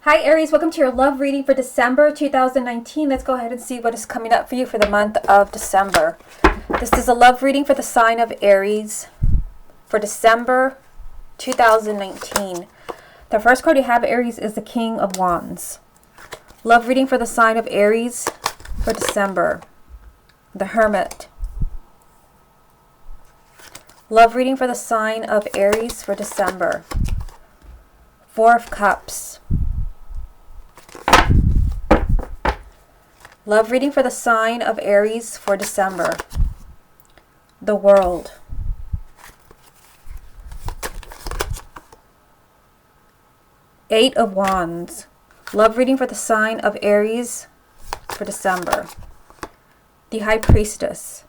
Hi Aries, welcome to your love reading for December 2019. Let's go ahead and see what is coming up for you for the month of December. This is a love reading for the sign of Aries for December 2019. The first card you have, Aries, is the King of Wands. Love reading for the sign of Aries for December. The Hermit. Love reading for the sign of Aries for December. Four of Cups. Love reading for the sign of Aries for December. The World. Eight of Wands. Love reading for the sign of Aries for December. The High Priestess.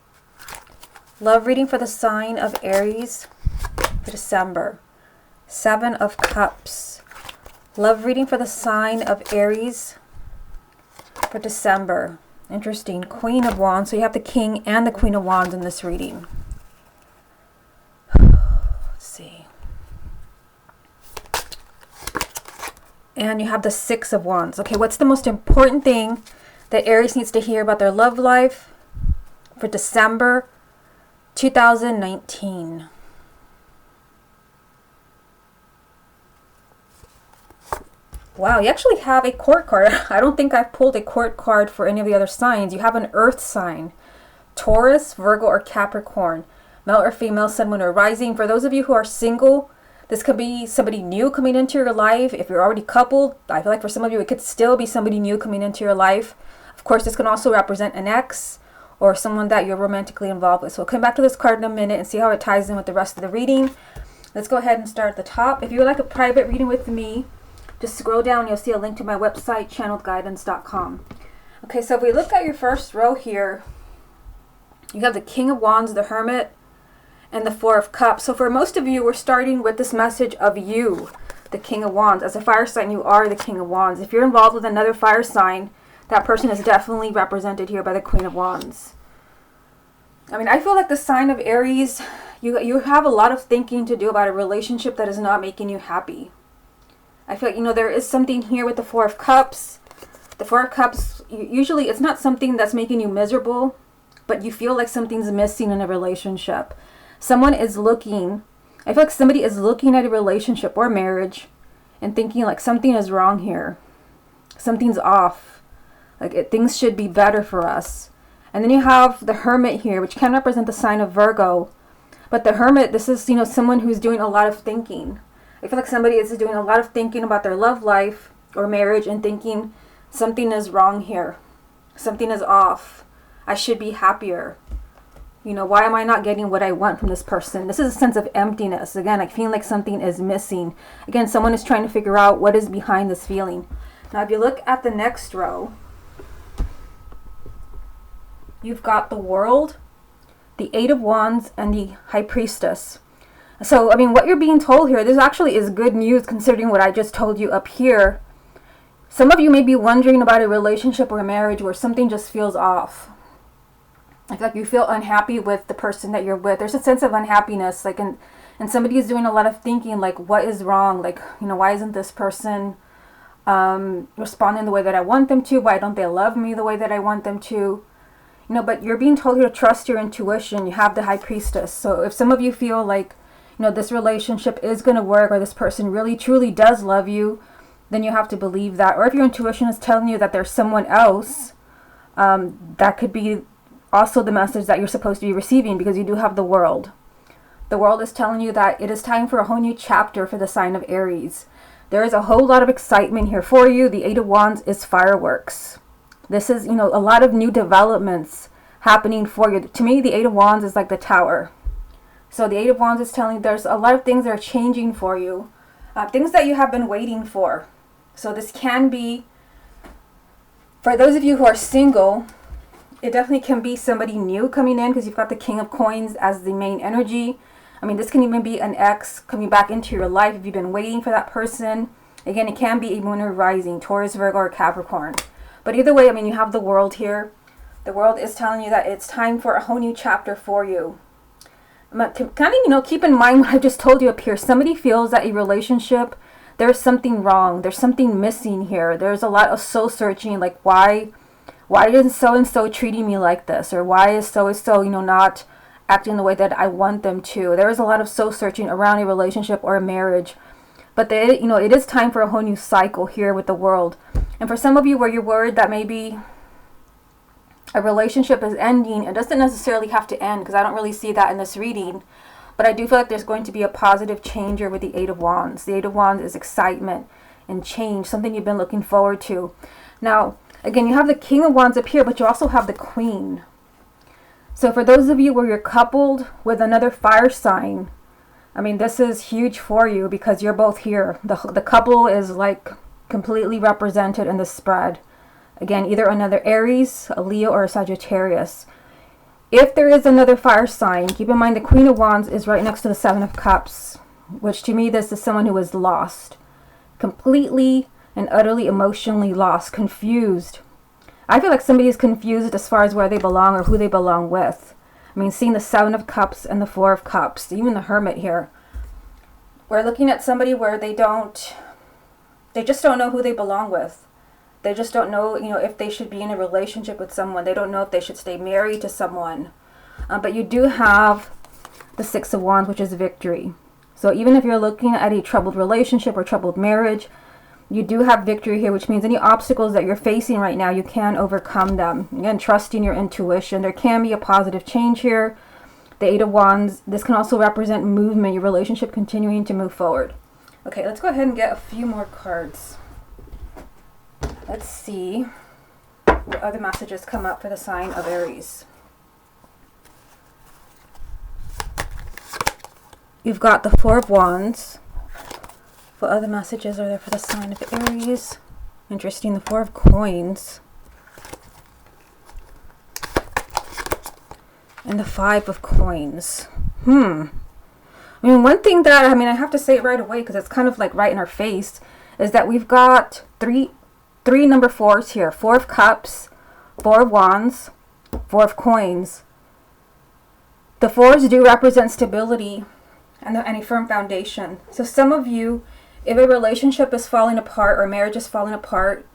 Love reading for the sign of Aries for December. Seven of Cups. Love reading for the sign of Aries for December. Interesting. Queen of Wands. So you have the King and the Queen of Wands in this reading. Let's see. And you have the Six of Wands. Okay, what's the most important thing that Aries needs to hear about their love life for December 2019? Wow, you actually have a court card. I don't think I've pulled a court card for any of the other signs. You have an earth sign. Taurus, Virgo, or Capricorn. Male or female, sun, moon, or rising. For those of you who are single, this could be somebody new coming into your life. If you're already coupled, I feel like for some of you, it could still be somebody new coming into your life. Of course, this can also represent an ex or someone that you're romantically involved with. So we'll come back to this card in a minute and see how it ties in with the rest of the reading. Let's go ahead and start at the top. If you would like a private reading with me, just scroll down, you'll see a link to my website, channeledguidance.com. Okay, so if we look at your first row here, you have the King of Wands, the Hermit, and the Four of Cups. So for most of you, we're starting with this message of you, the King of Wands. As a fire sign, you are the King of Wands. If you're involved with another fire sign, that person is definitely represented here by the Queen of Wands. I mean, I feel like the sign of Aries, you have a lot of thinking to do about a relationship that is not making you happy. I feel like, there is something here with the Four of Cups. The Four of Cups, usually it's not something that's making you miserable, but you feel like something's missing in a relationship. Someone is looking, I feel like somebody is looking at a relationship or marriage and thinking like something is wrong here. Something's off. Like things should be better for us. And then you have the Hermit here, which can represent the sign of Virgo. But the Hermit, this is, someone who's doing a lot of thinking. I feel like somebody is doing a lot of thinking about their love life or marriage and thinking something is wrong here. Something is off. I should be happier. Why am I not getting what I want from this person? This is a sense of emptiness. Again, I feel like something is missing. Again, someone is trying to figure out what is behind this feeling. Now, if you look at the next row, you've got the World, the Eight of Wands, and the High Priestess. So, I mean, what you're being told here, this actually is good news considering what I just told you up here. Some of you may be wondering about a relationship or a marriage where something just feels off. I feel like you feel unhappy with the person that you're with. There's a sense of unhappiness, and somebody is doing a lot of thinking, like, what is wrong? Like, why isn't this person responding the way that I want them to? Why don't they love me the way that I want them to? But you're being told here to trust your intuition. You have the High Priestess. So if some of you feel like, this relationship is going to work, or this person really truly does love you, then you have to believe that. Or if your intuition is telling you that there's someone else, that could be also the message that you're supposed to be receiving, because you do have the World. The World is telling you that it is time for a whole new chapter for the sign of Aries. There is a whole lot of excitement here for you. The Eight of Wands is fireworks. This is, a lot of new developments happening for you. To me, the Eight of Wands is like the Tower. So the Eight of Wands is telling you there's a lot of things that are changing for you. Things that you have been waiting for. So this can be, for those of you who are single, it definitely can be somebody new coming in, because you've got the King of Coins as the main energy. I mean, this can even be an ex coming back into your life if you've been waiting for that person. Again, it can be a moon or rising, Taurus, Virgo, or Capricorn. But either way, I mean, you have the World here. The World is telling you that it's time for a whole new chapter for you. Kind of, keep in mind what I just told you up here. Somebody feels that a relationship there's something wrong. There's something missing here. There's a lot of soul searching, like why isn't so-and-so treating me like this? Or why is so-and-so, you know, not acting the way that I want them to? There is a lot of soul searching around a relationship or a marriage. But you know, it is time for a whole new cycle here with the world. And for some of you where you're worried that maybe a relationship is ending, it doesn't necessarily have to end, because I don't really see that in this reading. But I do feel like there's going to be a positive change here with the Eight of Wands. The Eight of Wands is excitement and change, something you've been looking forward to. Now, again, you have the King of Wands up here, but you also have the Queen. So for those of you where you're coupled with another fire sign, I mean, this is huge for you because you're both here. The couple is like completely represented in the spread. Again, either another Aries, a Leo, or a Sagittarius. If there is another fire sign, keep in mind the Queen of Wands is right next to the Seven of Cups, which to me, this is someone who is lost. Completely and utterly emotionally lost, confused. I feel like somebody is confused as far as where they belong or who they belong with. I mean, seeing the Seven of Cups and the Four of Cups, even the Hermit here. We're looking at somebody where they just don't know who they belong with. They just don't know, you know, if they should be in a relationship with someone. They don't know if they should stay married to someone. But you do have the Six of Wands, which is victory. So even if you're looking at a troubled relationship or troubled marriage, you do have victory here, which means any obstacles that you're facing right now, you can overcome them. Again, trusting your intuition. There can be a positive change here. The Eight of Wands, this can also represent movement, your relationship continuing to move forward. Okay, let's go ahead and get a few more cards. Let's see what other messages come up for the sign of Aries. You've got the Four of Wands. What other messages are there for the sign of Aries? Interesting, the Four of Coins. And the Five of Coins. I mean, one thing that, I have to say it right away because it's kind of like right in our face, is that we've got three number fours here. Four of Cups, Four of Wands, Four of Coins. The fours do represent stability and a firm foundation. So some of you, if a relationship is falling apart or marriage is falling apart,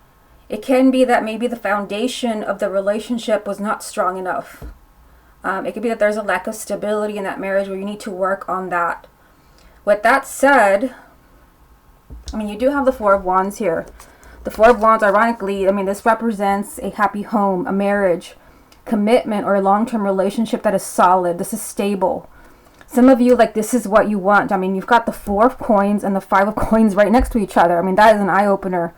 it can be that maybe the foundation of the relationship was not strong enough. It could be that there's a lack of stability in that marriage where you need to work on that. With that said, you do have the Four of Wands here. The Four of Wands, ironically, this represents a happy home, a marriage, commitment, or a long-term relationship that is solid. This is stable. Some of you, this is what you want. You've got the Four of Coins and the Five of Coins right next to each other. That is an eye-opener.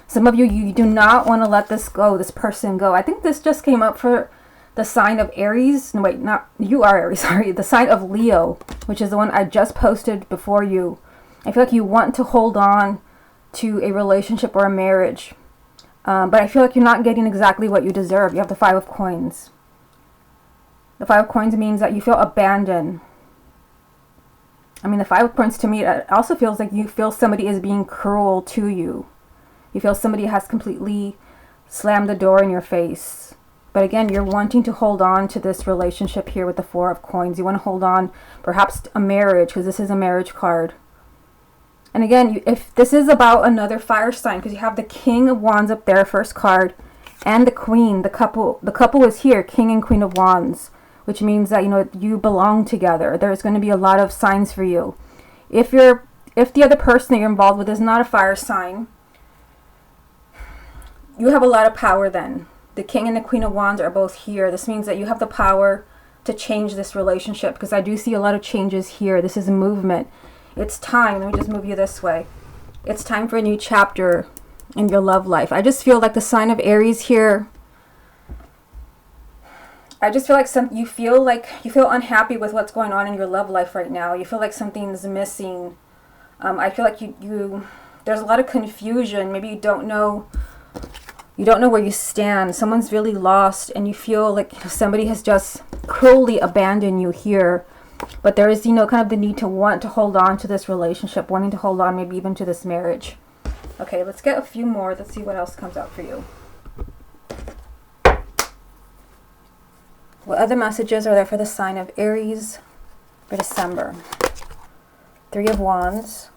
Some of you, you do not want to let this go, this person go. I think this just came up for the sign of Aries. No, wait, not you are Aries, sorry. The sign of Leo, which is the one I just posted before you. I feel like you want to hold on to a relationship or a marriage. But I feel like you're not getting exactly what you deserve. You have the Five of Coins. The Five of Coins means that you feel abandoned. The Five of Coins to me, it also feels like you feel somebody is being cruel to you. You feel somebody has completely slammed the door in your face. But again, you're wanting to hold on to this relationship here with the Four of Coins. You want to hold on, perhaps a marriage, because this is a marriage card. And again, if this is about another fire sign, because you have the King of Wands up there, first card, and the Queen, the couple is here, King and Queen of Wands, which means that, you belong together. There's going to be a lot of signs for you. If the other person that you're involved with is not a fire sign, you have a lot of power then. The King and the Queen of Wands are both here. This means that you have the power to change this relationship, because I do see a lot of changes here. This is a movement. It's time. Let me just move you this way. It's time for a new chapter in your love life. I just feel like the sign of Aries here. I just feel like you feel unhappy with what's going on in your love life right now. You feel like something's missing. I feel like there's a lot of confusion. Maybe you don't know where you stand. Someone's really lost, and you feel like somebody has just cruelly abandoned you here. But there is, kind of the need to want to hold on to this relationship, wanting to hold on maybe even to this marriage. Okay, let's get a few more. Let's see what else comes out for you. What other messages are there for the sign of Aries for December? Three of Wands,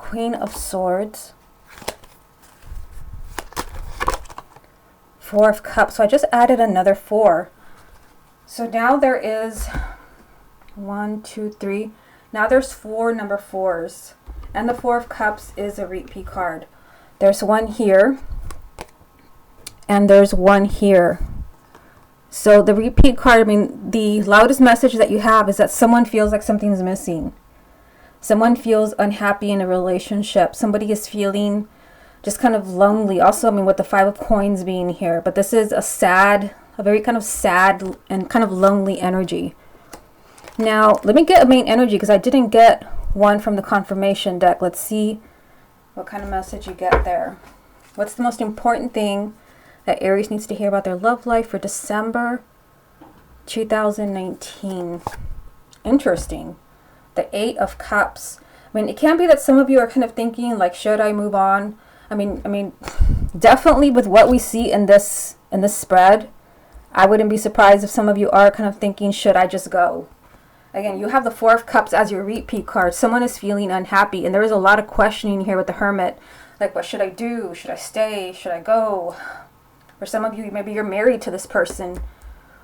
Queen of Swords, 4 of Cups. So I just added another 4. So now there is 1, 2, 3. Now there's 4 number 4s. And the 4 of Cups is a repeat card. There's one here. And there's one here. So the repeat card, I mean, the loudest message that you have is that someone feels like something's missing. Someone feels unhappy in a relationship. Somebody is feeling just kind of lonely. Also, I mean, with the 5 of Coins being here. But this is a very kind of sad and kind of lonely energy. Now, let me get a main energy because I didn't get one from the confirmation deck. Let's see what kind of message you get there. What's the most important thing that Aries needs to hear about their love life for December 2019? Interesting. The 8 of Cups. I mean, it can be that some of you are kind of thinking like, should I move on? I mean, definitely with what we see in this spread, I wouldn't be surprised if some of you are kind of thinking, should I just go? Again, you have the 4 of Cups as your repeat card. Someone is feeling unhappy, and there is a lot of questioning here with the Hermit. Like, what should I do? Should I stay? Should I go? For some of you, maybe you're married to this person,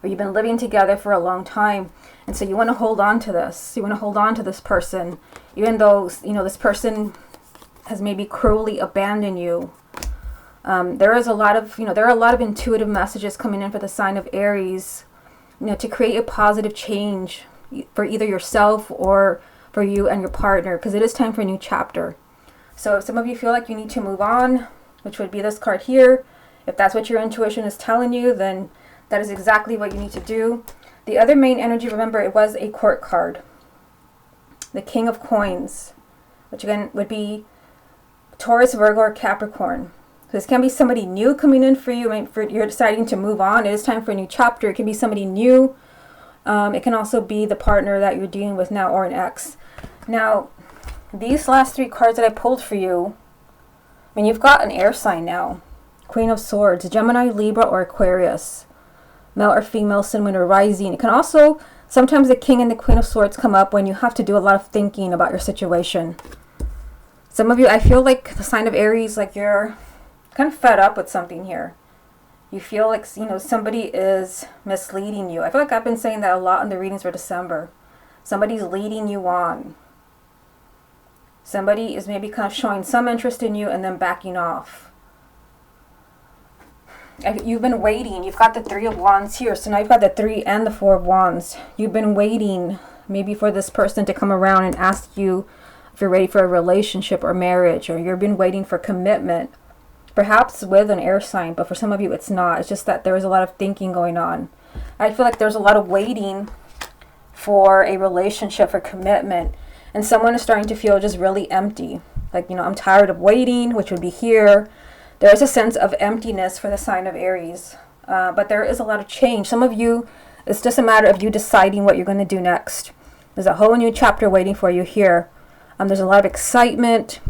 or you've been living together for a long time, and so you want to hold on to this. You want to hold on to this person, even though, you know, this person has maybe cruelly abandoned you. There is a lot of, there are a lot of intuitive messages coming in for the sign of Aries, to create a positive change for either yourself or for you and your partner, because it is time for a new chapter. So if some of you feel like you need to move on, which would be this card here, if that's what your intuition is telling you, then that is exactly what you need to do. The other main energy, remember, it was a court card. The King of Coins, which again would be Taurus, Virgo, or Capricorn. So this can be somebody new coming in for you. I mean, you're deciding to move on. It is time for a new chapter. It can be somebody new. It can also be the partner that you're dealing with now, or an ex. Now, these last 3 cards that I pulled for you, I mean, you've got an air sign now. Queen of Swords, Gemini, Libra, or Aquarius. Male or female, Sun, Moon, or Rising. It can also, sometimes the King and the Queen of Swords come up when you have to do a lot of thinking about your situation. Some of you, I feel like the sign of Aries, like you're kind of fed up with something here. You feel like, somebody is misleading you. I feel like I've been saying that a lot in the readings for December. Somebody's leading you on. Somebody is maybe kind of showing some interest in you and then backing off. You've been waiting. You've got the 3 of Wands here. So now you've got the 3 and the 4 of Wands. You've been waiting maybe for this person to come around and ask you if you're ready for a relationship or marriage, or you've been waiting for commitment. Perhaps with an air sign, but for some of you it's not. It's just that there is a lot of thinking going on. I feel like there's a lot of waiting for a relationship, for commitment, and someone is starting to feel just really empty. Like, I'm tired of waiting, which would be here. There is a sense of emptiness for the sign of Aries, but there is a lot of change. Some of you, it's just a matter of you deciding what you're going to do next. There's a whole new chapter waiting for you here. There's a lot of excitement.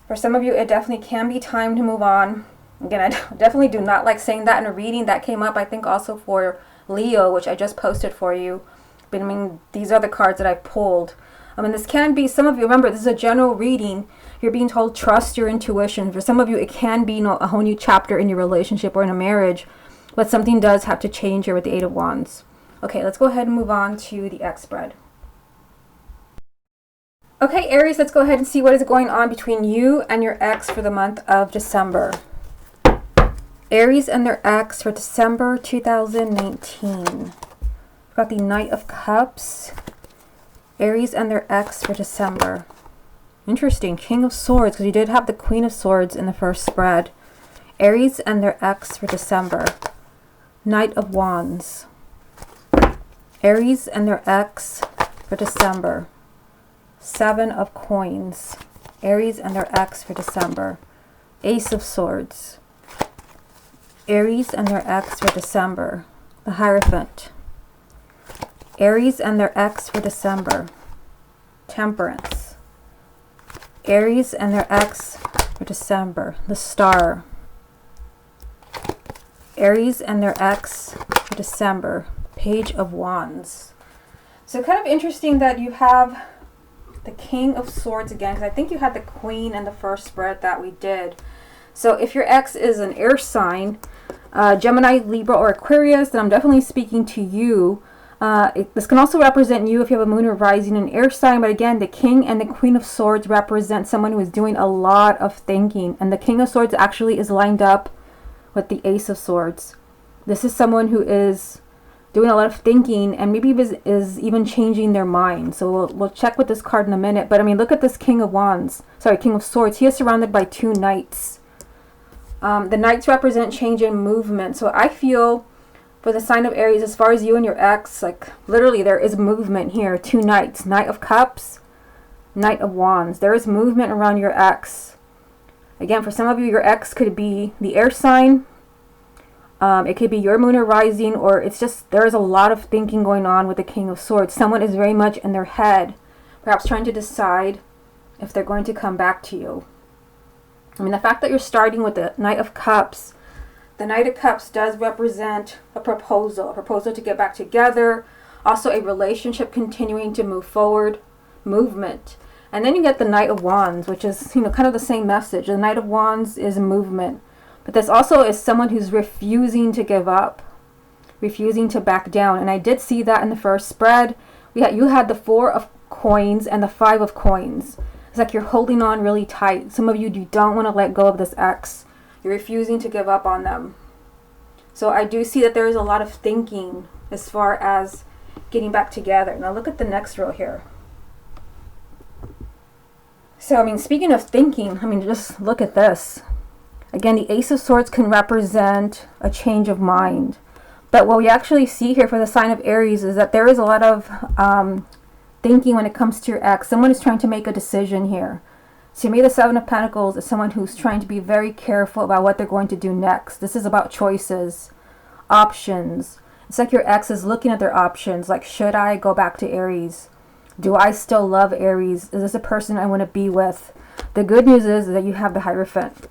For some of you, it definitely can be time to move on. Again, I definitely do not like saying that in a reading. That came up, I think, also for Leo, which I just posted for you. But I mean, these are the cards that I pulled. This can be, some of you, remember, this is a general reading. You're being told, trust your intuition. For some of you, it can be a whole new chapter in your relationship or in a marriage. But something does have to change here with the 8 of Wands. Okay, let's go ahead and move on to the X spread. Okay, Aries, let's go ahead and see what is going on between you and your ex for the month of December. Aries and their ex for December 2019. We've got the Knight of Cups. Aries and their ex for December. Interesting. King of Swords, because you did have the Queen of Swords in the first spread. Aries and their ex for December. Knight of Wands. Aries and their ex for December. 7 of Coins. Aries and their ex for December. Ace of Swords. Aries and their ex for December. The Hierophant. Aries and their ex for December. Temperance. Aries and their ex for December. The Star. Aries and their ex for December. Page of Wands. So kind of interesting that you have the King of Swords again, because I think you had the Queen in the first spread that we did. So if your ex is an air sign, Gemini, Libra, or Aquarius, then I'm definitely speaking to you. This can also represent you if you have a moon or rising in air sign. But again, the King and the Queen of Swords represent someone who is doing a lot of thinking. And the King of Swords actually is lined up with the Ace of Swords. This is someone who is doing a lot of thinking and maybe is even changing their mind. So we'll check with this card in a minute. But I mean, look at this King of Wands. Sorry, King of Swords. He is surrounded by 2 knights. The knights represent change and movement. So I feel for the sign of Aries, as far as you and your ex, like literally there is movement here. 2 knights. Knight of Cups, Knight of Wands. There is movement around your ex. Again, for some of you, your ex could be the air sign. It could be your moon or rising, or it's just there is a lot of thinking going on with the King of Swords. Someone is very much in their head, perhaps trying to decide if they're going to come back to you. I mean, the fact that you're starting with the Knight of Cups, the Knight of Cups does represent a proposal to get back together, also a relationship continuing to move forward, movement. And then you get the Knight of Wands, which is, kind of the same message. The Knight of Wands is movement. But this also is someone who's refusing to give up, refusing to back down. And I did see that in the first spread. You had the 4 of coins and the 5 of coins. It's like you're holding on really tight. Some of you don't want to let go of this ex. You're refusing to give up on them. So I do see that there is a lot of thinking as far as getting back together. Now look at the next row here. So, I mean, speaking of thinking, I mean, just look at this. Again, the Ace of Swords can represent a change of mind. But what we actually see here for the sign of Aries is that there is a lot of thinking when it comes to your ex. Someone is trying to make a decision here. So maybe the 7 of Pentacles is someone who's trying to be very careful about what they're going to do next. This is about choices, options. It's like your ex is looking at their options. Like, should I go back to Aries? Do I still love Aries? Is this a person I want to be with? The good news is that you have the Hierophant.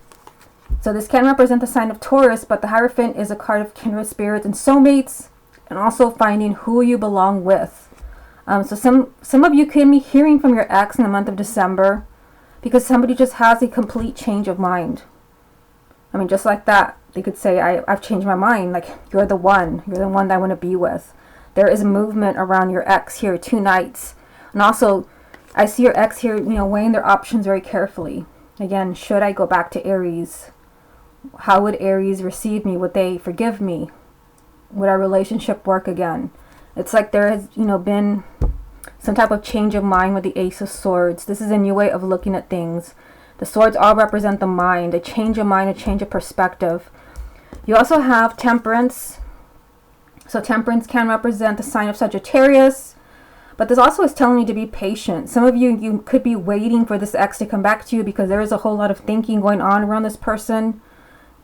So this can represent the sign of Taurus, but the Hierophant is a card of kindred spirits and soulmates, and also finding who you belong with. So some of you can be hearing from your ex in the month of December because somebody just has a complete change of mind. I mean, just like that, they could say, I've changed my mind. Like, you're the one that I want to be with. There is movement around your ex here, 2 knights. And also, I see your ex here, weighing their options very carefully. Again, should I go back to Aries? How would Aries receive me? Would they forgive me? Would our relationship work again? It's like there has, been some type of change of mind with the Ace of Swords. This is a new way of looking at things. The swords all represent the mind, a change of mind, a change of perspective. You also have Temperance. So Temperance can represent the sign of Sagittarius. But this also is telling you to be patient. Some of you could be waiting for this ex to come back to you because there is a whole lot of thinking going on around this person.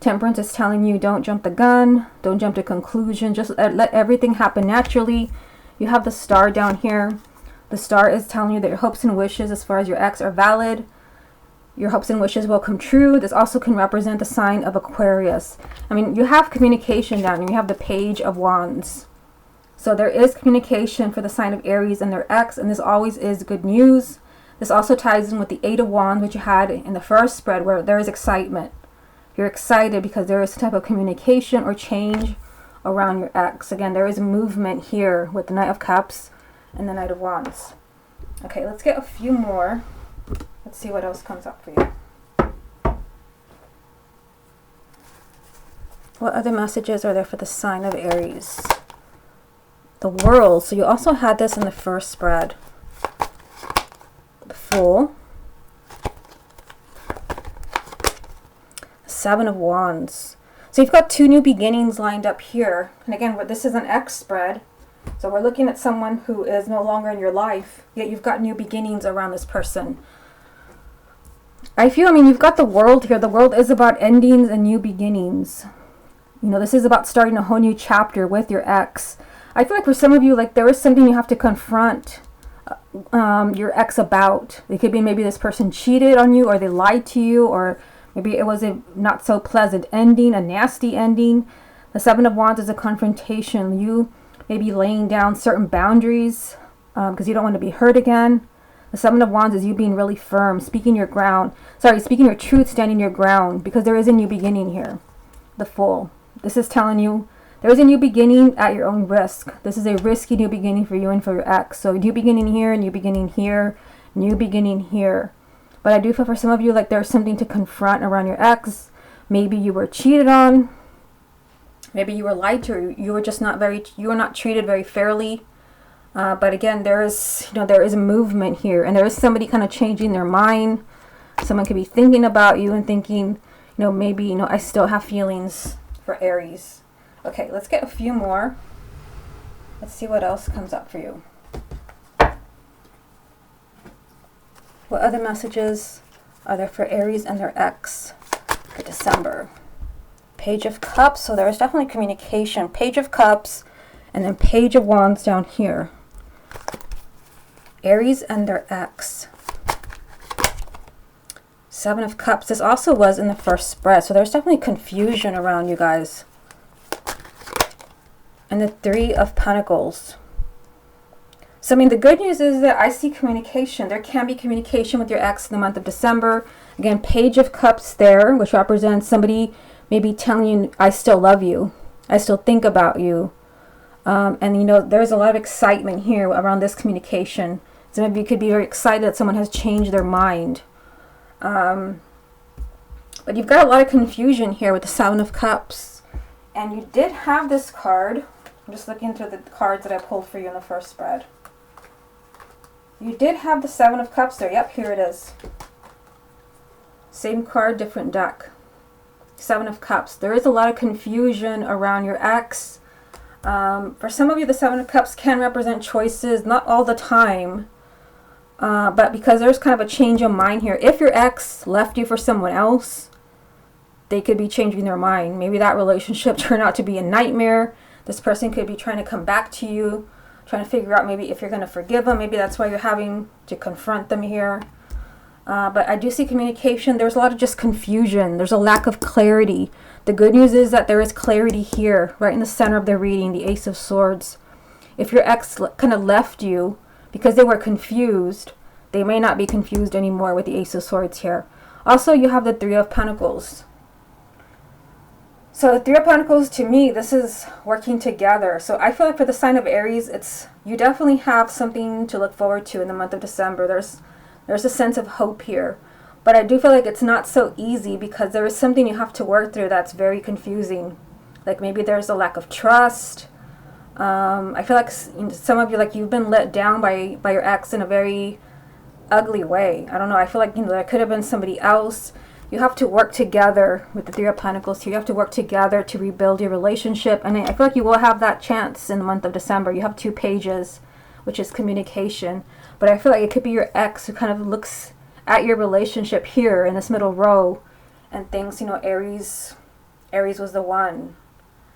Temperance is telling you don't jump the gun, don't jump to conclusion, just let everything happen naturally. You have the Star down here. The Star is telling you that your hopes and wishes as far as your ex are valid. Your hopes and wishes will come true. This also can represent the sign of Aquarius. I mean, you have communication down here. You have the Page of Wands. So there is communication for the sign of Aries and their ex, and this always is good news. This also ties in with the 8 of Wands, which you had in the first spread, where there is excitement. You're excited because there is some type of communication or change around your ex. Again, there is movement here with the Knight of Cups and the Knight of Wands. Okay, let's get a few more. Let's see what else comes up for you. What other messages are there for the sign of Aries? The World. So you also had this in the first spread. The Fool. 7 of Wands. So you've got 2 new beginnings lined up here. And again, this is an X spread. So we're looking at someone who is no longer in your life, yet you've got new beginnings around this person. I mean, you've got the World here. The World is about endings and new beginnings. This is about starting a whole new chapter with your ex. I feel like for some of you, like there is something you have to confront your ex about. It could be maybe this person cheated on you, or they lied to you, or maybe it was a not so pleasant ending, a nasty ending. The 7 of Wands is a confrontation. You may be laying down certain boundaries because you don't want to be hurt again. The Seven of Wands is you being really firm, speaking your ground. Sorry, speaking your truth, standing your ground, because there is a new beginning here. The Fool. This is telling you there is a new beginning at your own risk. This is a risky new beginning for you and for your ex. So new beginning here, new beginning here, new beginning here. But I do feel for some of you like there's something to confront around your ex. Maybe you were cheated on. Maybe you were lied to. You were just you were not treated very fairly. But again, there is a movement here, and there is somebody kind of changing their mind. Someone could be thinking about you and thinking, maybe, I still have feelings for Aries. Okay, let's get a few more. Let's see what else comes up for you. What other messages are there for Aries and their ex for December? Page of Cups. So there is definitely communication. Page of Cups, and then Page of Wands down here. Aries and their ex. Seven of Cups. This also was in the first spread. So there's definitely confusion around you guys. And the Three of Pentacles. So, the good news is that I see communication. There can be communication with your ex in the month of December. Again, Page of Cups there, which represents somebody maybe telling you, I still love you. I still think about you. And, there's a lot of excitement here around this communication. Some of you could be very excited that someone has changed their mind. But you've got a lot of confusion here with the Seven of Cups. And you did have this card. I'm just looking through the cards that I pulled for you in the first spread. You did have the Seven of Cups there. Yep, here it is. Same card, different deck. Seven of Cups. There is a lot of confusion around your ex. For some of you, the Seven of Cups can represent choices, not all the time. But because there's kind of a change of mind here. If your ex left you for someone else, they could be changing their mind. Maybe that relationship turned out to be a nightmare. This person could be trying to come back to you, trying to figure out maybe if you're going to forgive them. Maybe that's why you're having to confront them here. But I do see communication. There's a lot of just confusion. There's a lack of clarity. The good news is that there is clarity here, right in the center of the reading, the Ace of Swords. If your ex kind of left you because they were confused, they may not be confused anymore with the Ace of Swords here. Also, you have the Three of Pentacles. So the Three of Pentacles, to me, this is working together. So I feel like for the sign of Aries, you definitely have something to look forward to in the month of December. There's a sense of hope here. But I do feel like it's not so easy because there is something you have to work through that's very confusing. Like maybe there's a lack of trust. I feel like some of you, like you've been let down by your ex in a very ugly way. I don't know. I feel like there could have been somebody else. You have to work together with the Three of Pentacles here. You have to work together to rebuild your relationship. And I feel like you will have that chance in the month of December. You have 2 pages, which is communication. But I feel like it could be your ex who kind of looks at your relationship here in this middle row and thinks, Aries was the one.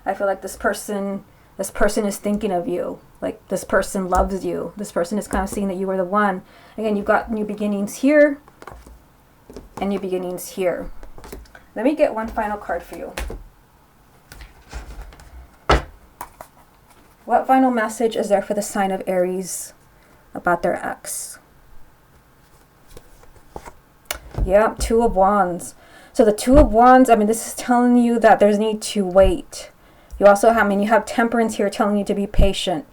I feel like this person is thinking of you. Like this person loves you. This person is kind of seeing that you are the one. Again, you've got new beginnings here and new beginnings here. Let me get one final card for you. What final message is there for the sign of Aries about their ex? Yeah, Two of Wands. So the Two of Wands, this is telling you that there's need to wait. You also have, you have Temperance here telling you to be patient.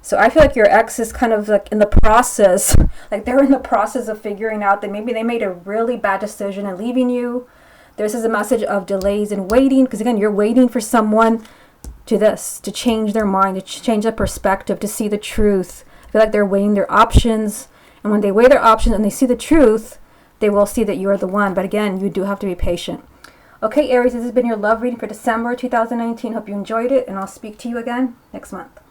So I feel like your ex is kind of like in the process, like they're in the process of figuring out that maybe they made a really bad decision and leaving you. This is a message of delays and waiting, because again, you're waiting for someone to change their mind, to change their perspective, to see the truth. I feel like they're weighing their options, and when they weigh their options and they see the truth, they will see that you are the one. But again, you do have to be patient. Okay, Aries, this has been your love reading for December 2019. Hope you enjoyed it, and I'll speak to you again next month.